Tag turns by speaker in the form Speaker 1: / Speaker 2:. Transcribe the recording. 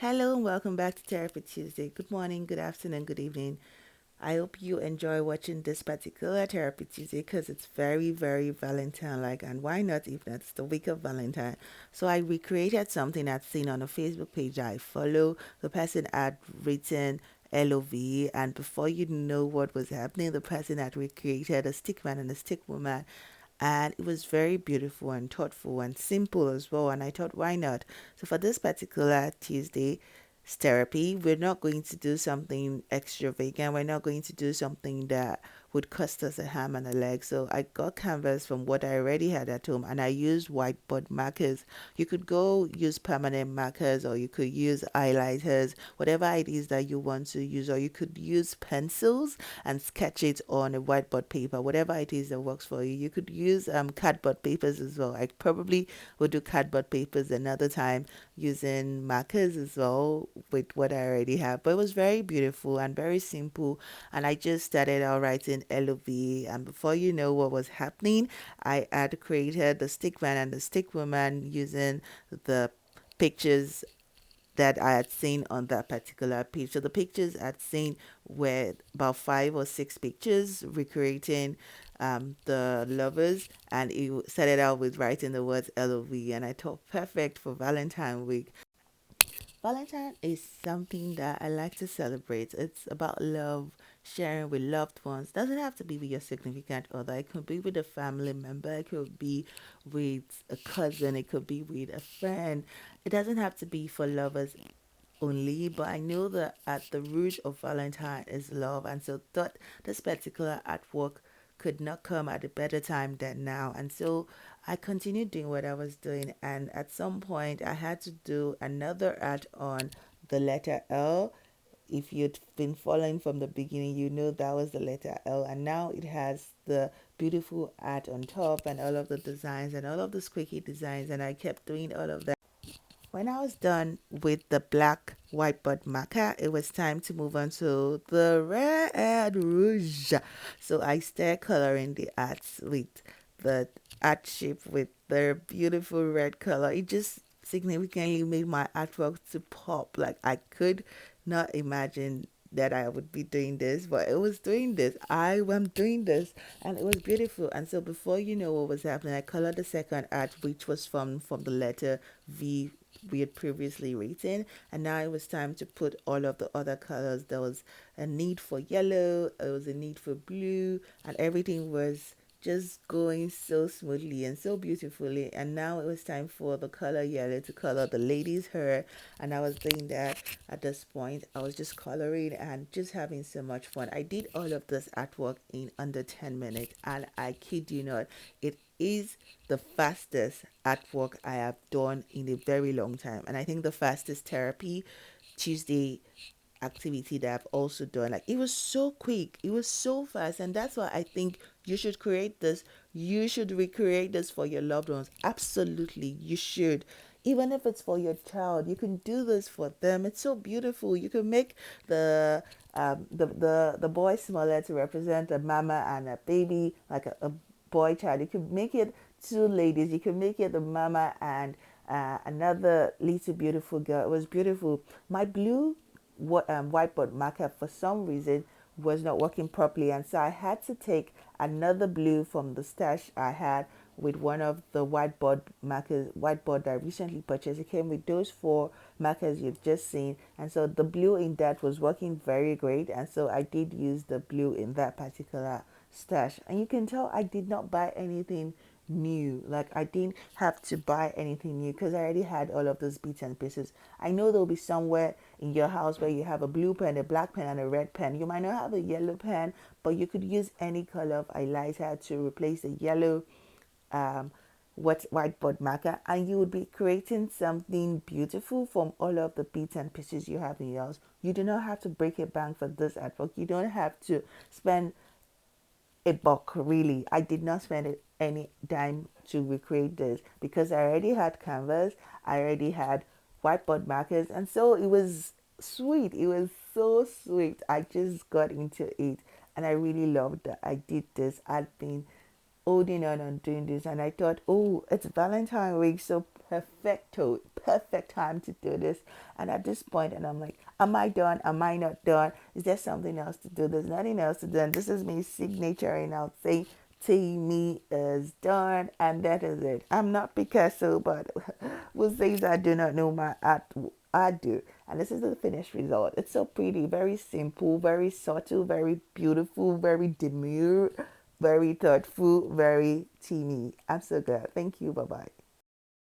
Speaker 1: Hello and welcome back to Therapy Tuesday. Good morning, good afternoon, good evening. I hope you enjoy watching this particular Therapy Tuesday because it's very, very Valentine like. And why not if that's the week of Valentine? So I recreated something I'd seen on a Facebook page I follow. The person had written LOV, and before you know what was happening, the person had recreated a stick man and a stick woman, and it was very beautiful and thoughtful and simple as well. And I thought, why not? So for this particular Tuesday therapy, we're not going to do something extravagant. We're not going to do something that would cost us a ham and a leg. So I got canvas from what I already had at home, and I used whiteboard markers. You could go use permanent markers, or you could use highlighters, whatever it is that you want to use, or you could use pencils and sketch it on a whiteboard paper, whatever it is that works for you. You could use cardboard papers as well. I probably would do cardboard papers another time using markers as well with what I already have. But it was very beautiful and very simple. And I just started out writing LOV. And before you know what was happening, I had created the stick man and the stick woman using the pictures that I had seen on that particular page. So the pictures I'd seen were about 5 or 6 pictures recreating the lovers, and it started out with writing the words LOV, and I thought perfect for Valentine week. Valentine is something that I like to celebrate. It's about love, sharing with loved ones. Doesn't have to be with your significant other. It could be with a family member. It could be with a cousin. It could be with a friend. It doesn't have to be for lovers only, but I know that at the root of Valentine is love, and so thought this particular artwork could not come at a better time than now. And so I continued doing what I was doing, and at some point I had to do another art on the letter L. If you'd been following from the beginning, you know that was the letter L, and now it has the beautiful art on top and all of the designs and all of the squeaky designs, and I kept doing all of that. When I was done with the black whiteboard marker, it was time to move on to the red rouge. So I started coloring the arts with the art shape with the beautiful red color. It just significantly made my artwork to pop. Like I could not imagine that I would be doing this, but it was doing this. I am doing this, and it was beautiful. And so before you know what was happening, I colored the second art, which was from the letter V we had previously written, and now it was time to put all of the other colors. There was a need for yellow, there was a need for blue, and everything was just going so smoothly and so beautifully. And now it was time for the color yellow to color the lady's hair, and I was doing that. At this point I was just coloring and just having so much fun. I did all of this artwork in under 10 minutes, and I kid you not, it is the fastest artwork I have done in a very long time. And I think the fastest therapy Tuesday activity that I've also done. Like it was so quick, it was so fast, and that's why I think you should create this. You should recreate this for your loved ones. Absolutely, you should. Even if it's for your child, you can do this for them. It's so beautiful. You can make the boy smaller to represent a mama and a baby, like a boy child. You could make it two ladies. You could make it the mama and another little beautiful girl. It was beautiful. My blue whiteboard marker for some reason was not working properly, and so I had to take another blue from the stash I had with one of the whiteboard that I recently purchased. It came with those four markers you've just seen, and so the blue in that was working very great, and so I did use the blue in that particular stash. And you can tell I did not buy anything new. Like I didn't have to buy anything new because I already had all of those bits and pieces. I know there'll be somewhere in your house where you have a blue pen, a black pen, and a red pen. You might not have a yellow pen, but you could use any color of highlighter to replace the yellow um, whiteboard marker, and you would be creating something beautiful from all of the bits and pieces you have in your house. You do not have to break a bank for this artwork. You don't have to spend a buck really. I did not spend any dime to recreate this because I already had canvas, I already had whiteboard markers, and so it was sweet. It was so sweet. I just got into it, and I really loved that I did this. I'd been holding on doing this, and I thought, oh, it's Valentine week, so perfecto, perfect time to do this. And at this point, and I'm like, am I done? Am I not done? Is there something else to do? There's nothing else to do. And this is me signature, and I'll say, me is done, and that is it. I'm not Picasso, but who says I do not know my art? I do. And this is the finished result. It's so pretty, very simple, very subtle, very beautiful, very demure, very thoughtful, very teeny. I'm so glad. Thank you. Bye bye.